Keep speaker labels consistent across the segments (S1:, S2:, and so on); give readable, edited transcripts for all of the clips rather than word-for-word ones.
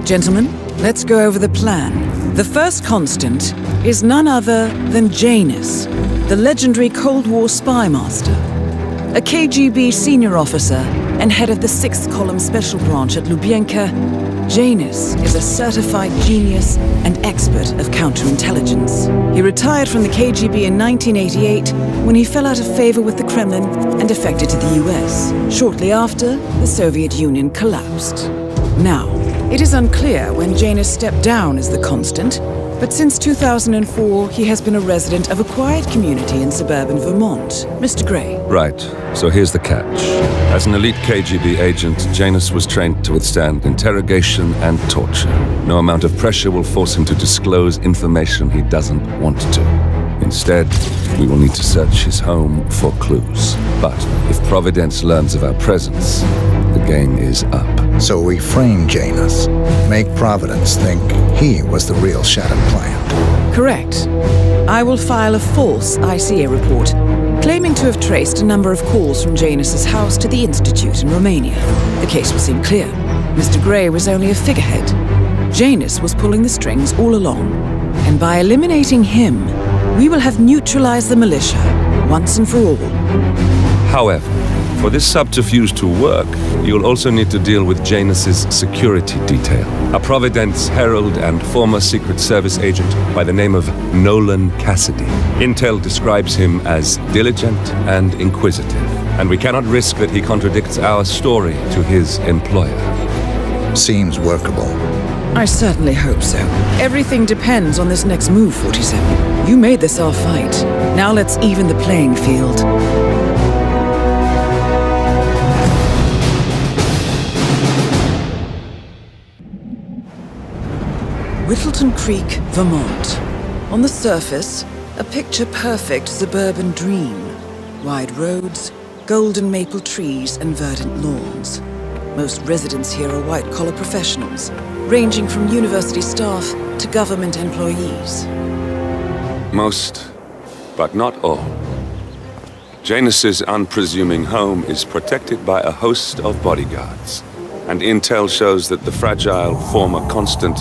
S1: Gentlemen, let's go over the plan. The first constant is none other than Janus, the legendary Cold War spy master. A KGB senior officer and head of the 6th Column Special Branch at Lubyanka, Janus is a certified genius and expert of counterintelligence. He retired from the KGB in 1988 when he fell out of favor with the Kremlin and defected to the US. Shortly after, the Soviet Union collapsed. Now, it is unclear when Janus stepped down as the constant, but since 2004, he has been a resident of a quiet community in suburban Vermont. Mr. Gray.
S2: Right. So here's the catch. As an elite KGB agent, Janus was trained to withstand interrogation and torture. No amount of pressure will force him to disclose information he doesn't want to. Instead, we will need to search his home for clues. But if Providence learns of our presence, the game is up.
S3: So we frame Janus, make Providence think he was the real Shattered plant.
S1: Correct. I will file a false ICA report, claiming to have traced a number of calls from Janus's house to the Institute in Romania. The case will seem clear. Mr. Gray was only a figurehead. Janus was pulling the strings all along. And by eliminating him, we will have neutralized the militia, once and for all.
S2: However, for this subterfuge to work, you'll also need to deal with Janus's security detail. A Providence herald and former Secret Service agent by the name of Nolan Cassidy. Intel describes him as diligent and inquisitive, and we cannot risk that he contradicts our story to his employer.
S3: Seems workable.
S1: I certainly hope so. Everything depends on this next move, 47. You made this our fight. Now let's even the playing field. Whittleton Creek, Vermont. On the surface, a picture-perfect suburban dream. Wide roads, golden maple trees, and verdant lawns. Most residents here are white-collar professionals, ranging from university staff to government employees.
S2: Most, but not all. Janus's unpresuming home is protected by a host of bodyguards, and intel shows that the fragile former constant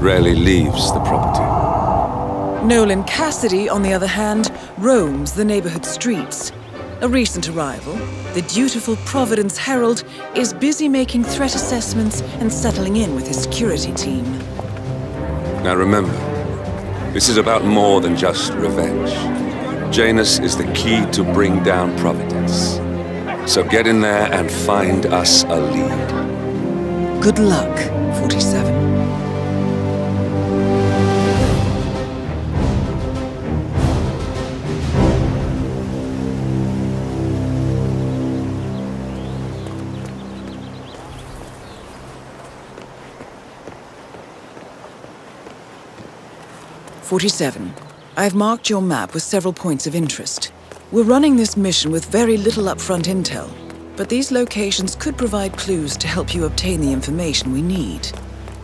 S2: rarely leaves the property.
S1: Nolan Cassidy, on the other hand, roams the neighborhood streets. A recent arrival, the dutiful Providence Herald is busy making threat assessments and settling in with his security team.
S2: Now remember, this is about more than just revenge. Janus is the key to bring down Providence. So get in there and find us a lead.
S1: Good luck, 47. I've marked your map with several points of interest. We're running this mission with very little upfront intel, but these locations could provide clues to help you obtain the information we need.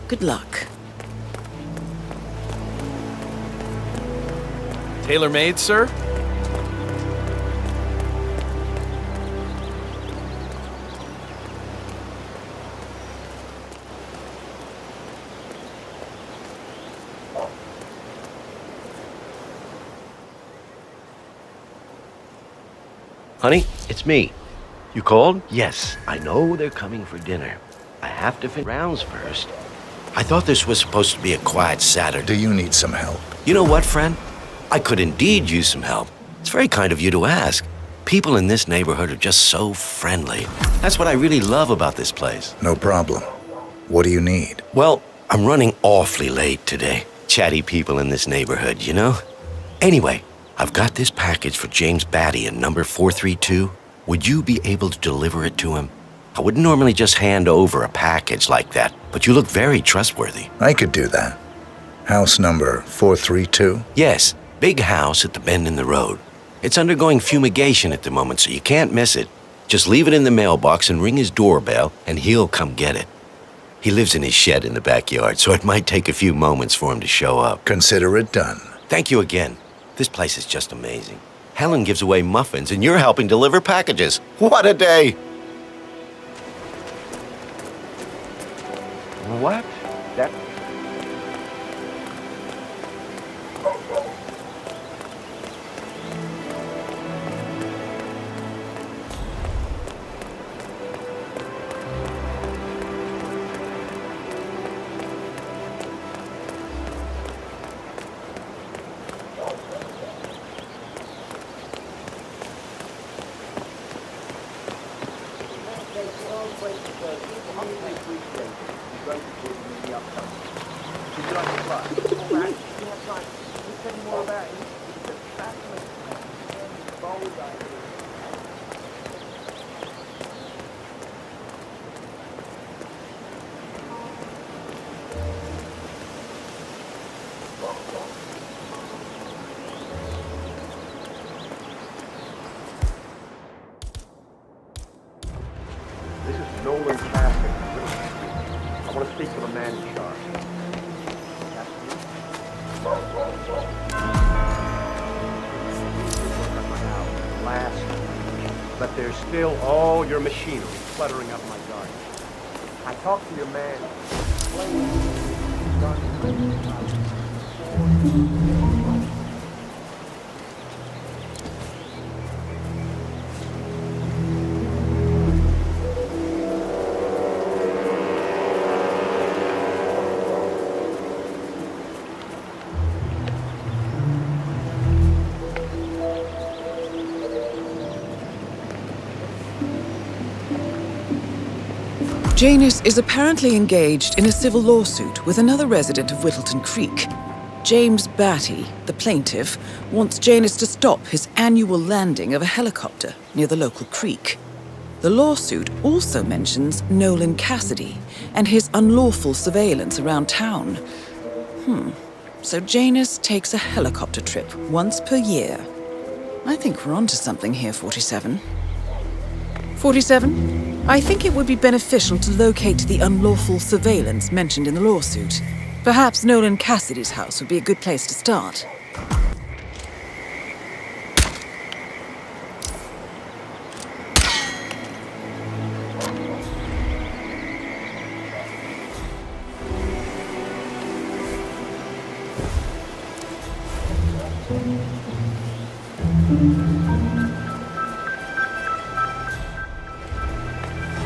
S1: Good luck.
S4: Tailor-made, sir?
S5: Honey, it's me. You called? Yes, I know they're coming for dinner. I have to finish rounds first. I thought this was supposed to be a quiet Saturday.
S3: Do you need some help?
S5: You know what, friend? I could indeed use some help. It's very kind of you to ask. People in this neighborhood are just so friendly. That's what I really love about this place.
S3: No problem. What do you need?
S5: Well, I'm running awfully late today. Chatty people in this neighborhood, you know? Anyway, I've got this package for James Batty in number 432. Would you be able to deliver it to him? I wouldn't normally just hand over a package like that, but you look very trustworthy.
S3: I could do that. House number 432?
S5: Yes, big house at the bend in the road. It's undergoing fumigation at the moment, so you can't miss it. Just leave it in the mailbox and ring his doorbell, and he'll come get it. He lives in his shed in the backyard, so it might take a few moments for him to show up.
S3: Consider it done.
S5: Thank you again. This place is just amazing. Helen gives away muffins, and you're helping deliver packages. What a day! What?
S4: That... This is Nolan Cassidy, Whittleton Creek. I want to speak to the man in charge. Last, but there's still all your machinery cluttering up my garden. I talked to your man.
S1: Janus is apparently engaged in a civil lawsuit with another resident of Whittleton Creek. James Batty, the plaintiff, wants Janus to stop his annual landing of a helicopter near the local creek. The lawsuit also mentions Nolan Cassidy and his unlawful surveillance around town. So Janus takes a helicopter trip once per year. I think we're onto something here, 47. 47? I think it would be beneficial to locate the unlawful surveillance mentioned in the lawsuit. Perhaps Nolan Cassidy's house would be a good place to start.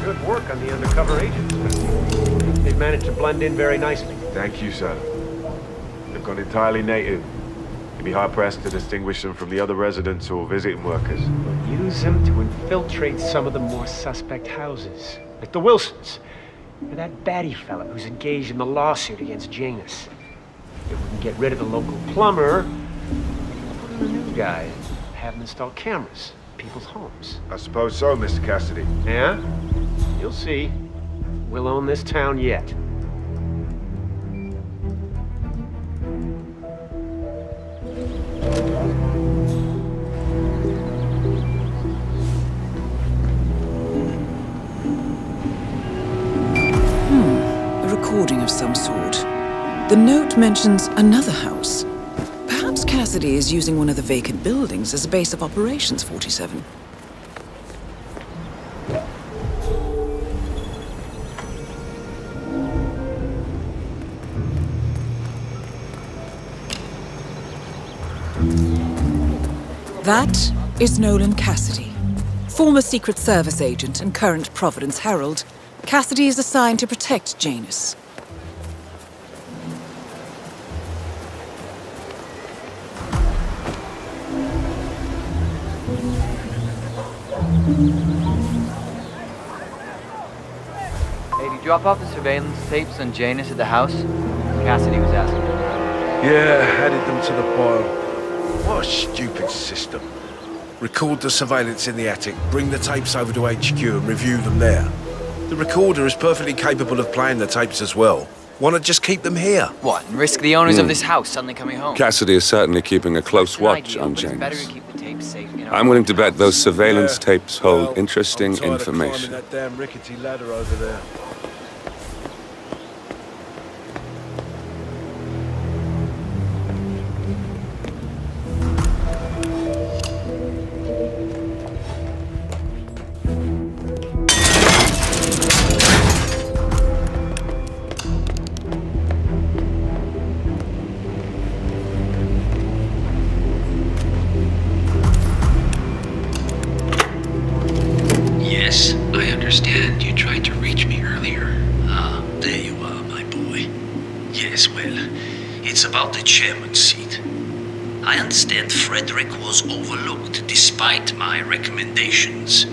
S4: Good work on the undercover agents. They've managed to blend in very nicely.
S6: Thank you, sir. They've gone entirely native. You'd be hard-pressed to distinguish them from the other residents or visiting workers.
S4: We'll use them to infiltrate some of the more suspect houses. Like the Wilsons. Or that Batty fella who's engaged in the lawsuit against Janus. If we can get rid of the local plumber, we'll put in a new guy and have him install cameras in people's homes.
S6: I suppose so, Mr. Cassidy.
S4: Yeah? You'll see. We'll own this town yet.
S1: A recording of some sort. The note mentions another house. Perhaps Cassidy is using one of the vacant buildings as a base of operations, 47. That is Nolan Cassidy. Former Secret Service agent and current Providence Herald, Cassidy is assigned to protect Janus.
S7: Hey, did you drop off the surveillance tapes on Janus at the house? Cassidy was asking.
S8: Yeah, added them to the pile. What a stupid system. Record the surveillance in the attic, bring the tapes over to HQ and review them there. The recorder is perfectly capable of playing the tapes as well. Why not just keep them here?
S7: What, and risk the owners of this house suddenly coming home?
S2: Cassidy is certainly keeping a close watch on
S7: It's better
S2: Janus.
S7: to keep the tapes safe in our
S2: I'm willing to bet those surveillance
S8: Yeah.
S2: tapes hold
S8: Well,
S2: interesting
S8: I'm tired of
S2: information.
S8: climbing that damn rickety ladder over there.
S9: It's about the chairman's seat. I understand Frederick was overlooked despite my recommendations.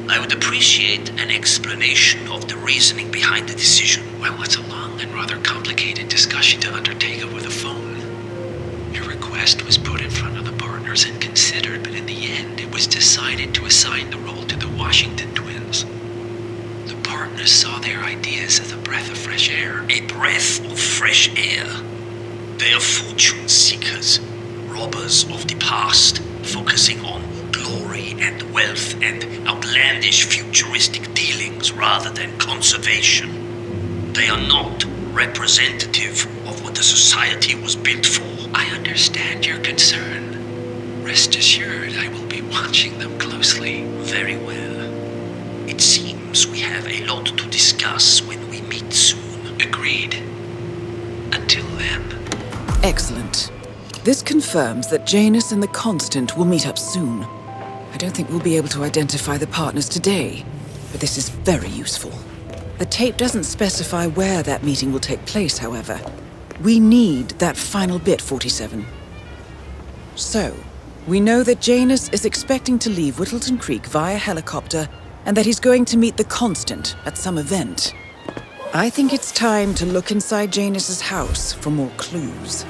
S9: I would appreciate an explanation of the reasoning behind the decision. Well, it's a long and rather complicated discussion to undertake over the phone. Your request was put in front of the partners and considered, but in the end, it was decided to assign the role to the Washington twins. The partners saw their ideas as a breath of fresh air. A breath of fresh air. They are fortune seekers, robbers of the past, focusing on glory and wealth and outlandish futuristic dealings rather than conservation. They are not representative of what the society was built for. I understand your concern. Rest assured, I will be watching them closely. Very well. It seems we have a lot to discuss when we meet soon. Agreed. Until then.
S1: Excellent. This confirms that Janus and the Constant will meet up soon. I don't think we'll be able to identify the partners today, but this is very useful. The tape doesn't specify where that meeting will take place, however. We need that final bit, 47. So, we know that Janus is expecting to leave Whittleton Creek via helicopter, and that he's going to meet the Constant at some event. I think it's time to look inside Janus's house for more clues.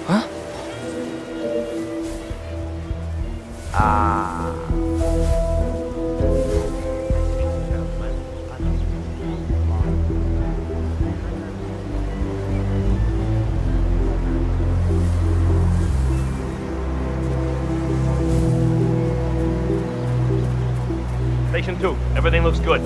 S7: Huh?
S10: Station 2, everything looks good.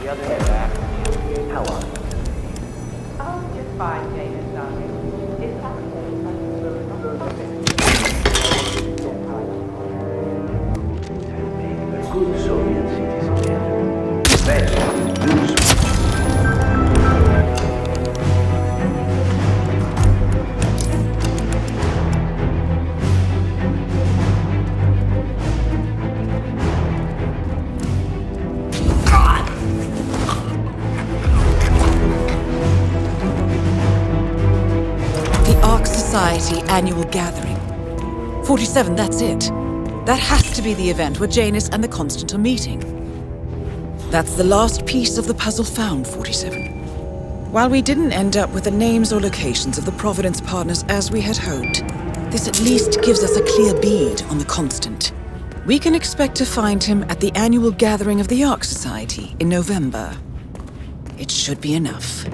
S7: The other day.
S11: How are you? Oh, just fine, Janus, darling. It's
S4: A good Soviet citizen. Best news.
S1: Society annual gathering. 47, that's it. That has to be the event where Janus and the Constant are meeting. That's the last piece of the puzzle found, 47. While we didn't end up with the names or locations of the Providence partners as we had hoped, this at least gives us a clear bead on the Constant. We can expect to find him at the annual gathering of the Ark Society in November. It should be enough.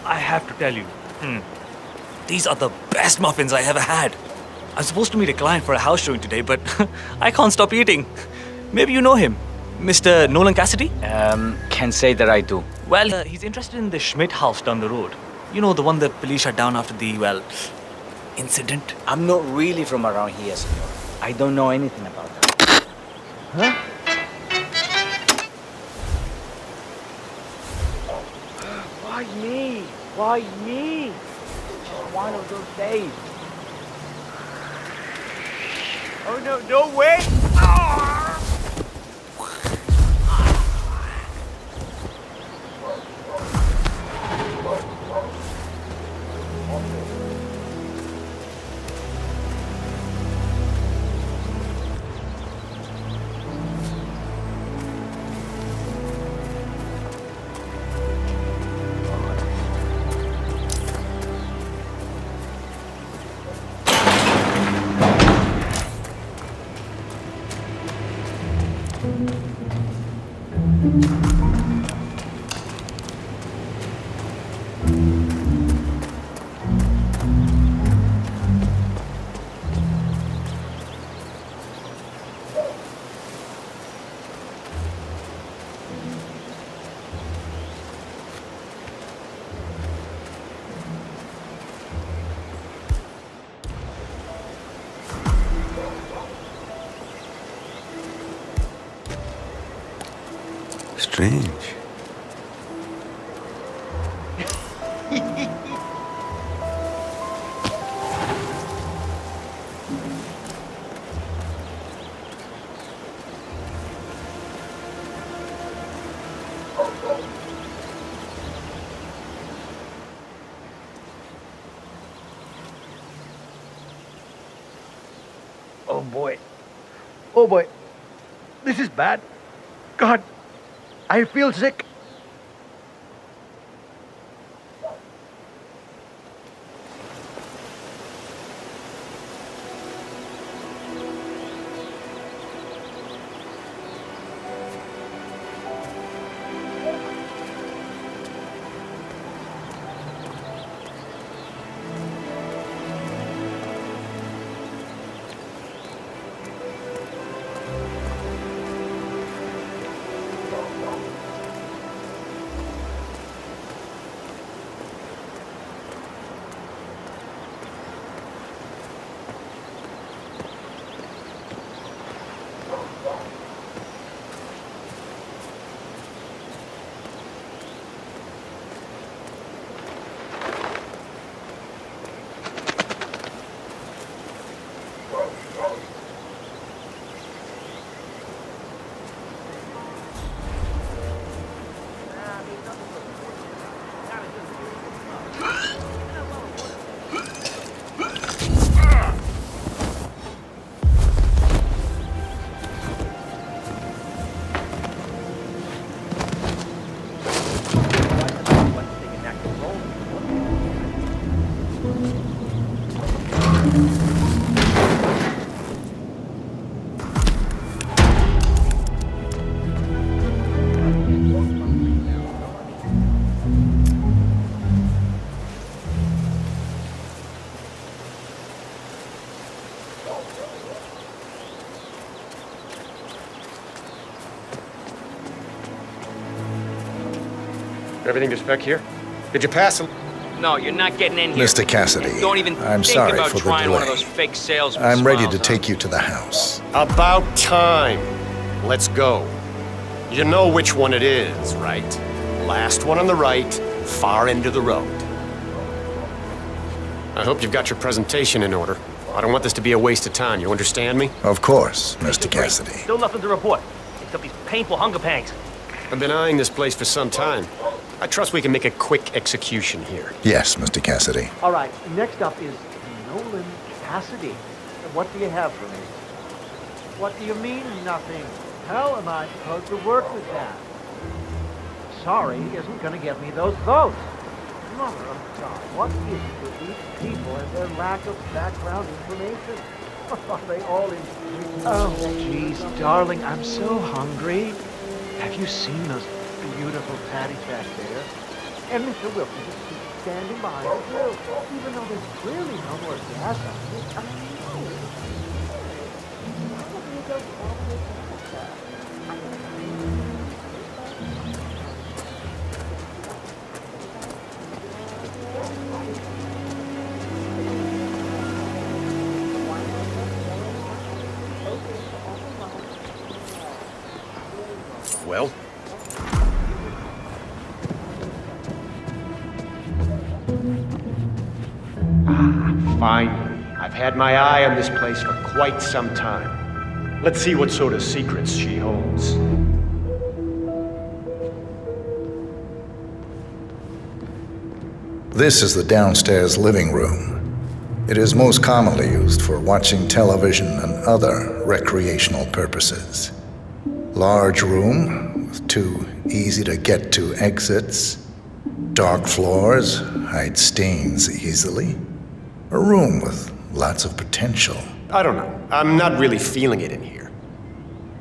S10: I have to tell you, these are the best muffins I ever had. I'm supposed to meet a client for a house showing today, but I can't stop eating. Maybe you know him, Mr. Nolan Cassidy?
S7: Can't say that I do.
S10: Well, he's interested in the Schmidt house down the road. You know, the one the police shut down after the, incident.
S7: I'm not really from around here, senor. I don't know anything about that. Huh? Why me? Why me? Just one of those days.
S4: Oh, no, no way! Oh!
S2: Strange.
S4: Oh boy. Oh boy. This is bad. God, I feel sick. Everything to spec here? Did you pass them?
S12: No, you're not getting in here.
S3: Mr. Cassidy,
S12: And don't even
S3: I'm
S12: think
S3: sorry
S12: about
S3: for the
S12: trying one of
S3: delay.
S12: those fake salesman
S3: I'm ready to
S12: smiles,
S3: take you to the house.
S4: About time. Let's go. You know which one it is, right? Last one on the right, far end of the road. I hope you've got your presentation in order. I don't want this to be a waste of time, you understand me?
S3: Of course, Mr. Cassidy.
S12: Still nothing to report, except these painful hunger pangs.
S4: I've been eyeing this place for some time. I trust we can make a quick execution here.
S3: Yes, Mr. Cassidy.
S13: All right, next up is Nolan Cassidy. What do you have for me? What do you mean, nothing? How am I supposed to work with that? Sorry isn't going to get me those votes. Mother of God, what is it with these people and their lack of background information? Are they all in... Oh, jeez, darling, I'm so hungry. Have you seen those beautiful patties back there? And Mr. Wilson is standing behind the grill, even though there's clearly no more gas on it. I know. Probably don't want it.
S4: Well? Finally. I've had my eye on this place for quite some time. Let's see what sort of secrets she holds.
S3: This is the downstairs living room. It is most commonly used for watching television and other recreational purposes. Large room with 2 easy-to-get-to exits. Dark floors hide stains easily. A room with lots of potential.
S4: I don't know. I'm not really feeling it in here.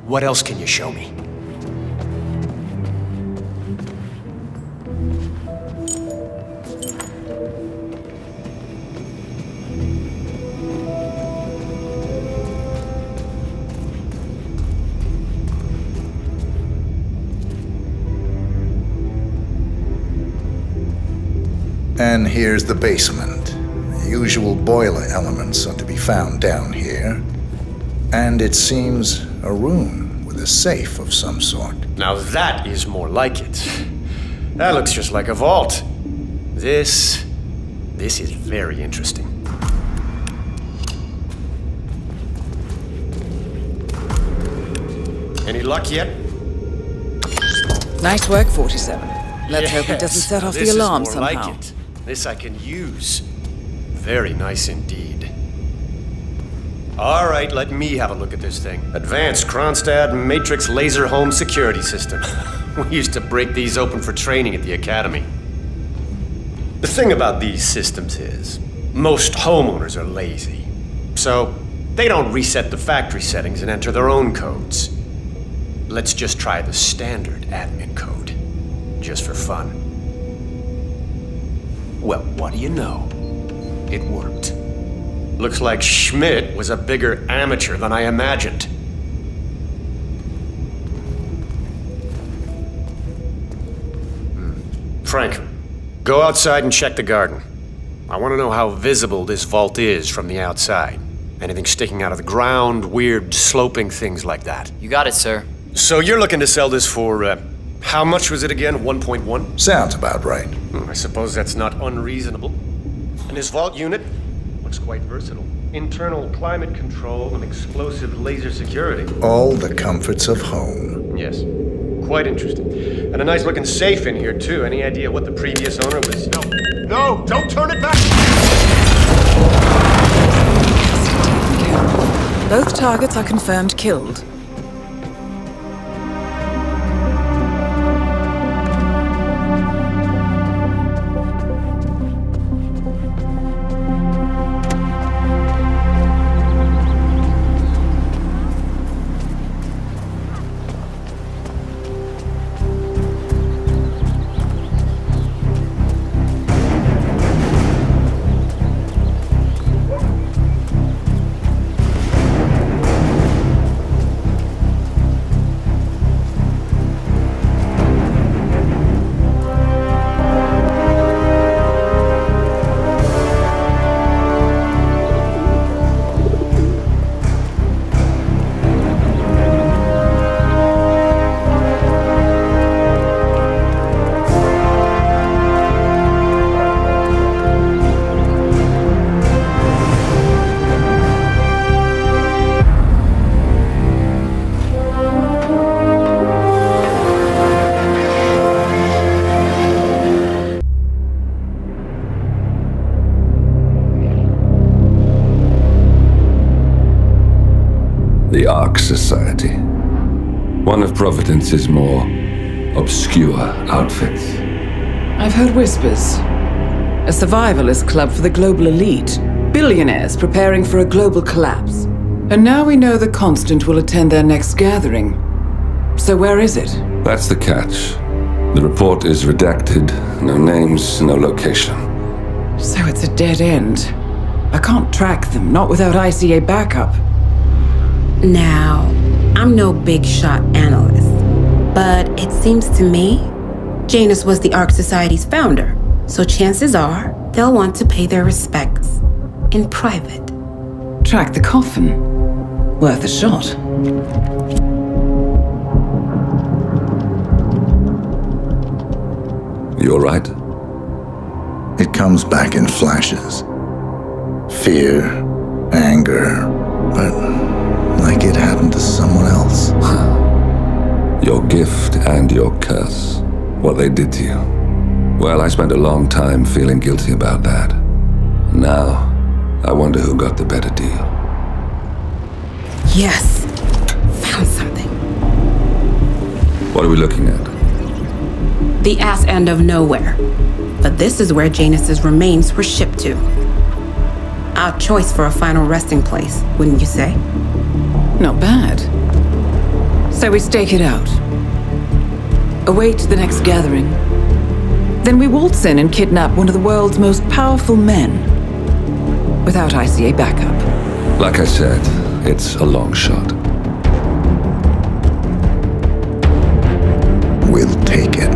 S4: What else can you show me?
S3: And here's the basement. The usual boiler elements are to be found down here. And it seems a room with with a safe of some sort.
S14: Now that is more like it. That looks just like a vault. This is very interesting. Any luck yet?
S1: Nice work, 47. Let's hope it doesn't set off the alarm
S14: This is more
S1: somehow.
S14: like it. This I can use. Very nice indeed. All right, let me have a look at this thing. Advanced Kronstadt Matrix Laser Home Security System. We used to break these open for training at the academy. The thing about these systems is, most homeowners are lazy. So, they don't reset the factory settings and enter their own codes. Let's just try the standard admin code, just for fun. Well, what do you know? It worked. Looks like Schmidt was a bigger amateur than I imagined. Frank, go outside and check the garden. I want to know how visible this vault is from the outside. Anything sticking out of the ground, weird sloping things like that.
S7: You got it, sir.
S14: So you're looking to sell this for, how much was it again? 1.1?
S3: Sounds about right.
S14: I suppose that's not unreasonable. And this vault unit looks quite versatile. Internal climate control and explosive laser security.
S3: All the comforts of home.
S14: Yes. Quite interesting. And a nice looking safe in here, too. Any idea what the previous owner was? No, don't turn it back!
S1: Both targets are confirmed killed.
S2: The Ark Society. One of Providence's more obscure outfits.
S1: I've heard whispers. A survivalist club for the global elite. Billionaires preparing for a global collapse. And now we know the Constant will attend their next gathering. So where is it?
S2: That's the catch. The report is redacted. No names, no location.
S1: So it's a dead end. I can't track them, not without ICA backup.
S15: Now, I'm no big shot analyst, but it seems to me Janus was the Ark Society's founder, so chances are they'll want to pay their respects in private.
S1: Track the coffin. Worth a shot.
S2: You all right?
S3: It comes back in flashes. Fear, anger, but like it happened to someone else.
S2: Your gift and your curse. What they did to you. Well, I spent a long time feeling guilty about that. Now, I wonder who got the better deal.
S15: Yes. Found something.
S2: What are we looking at?
S15: The ass end of nowhere. But this is where Janus's remains were shipped to. Our choice for a final resting place, wouldn't you say?
S1: Not bad. So we stake it out. Await the next gathering. Then we waltz in and kidnap one of the world's most powerful men. Without ICA backup.
S2: Like I said, it's a long shot.
S3: We'll take it.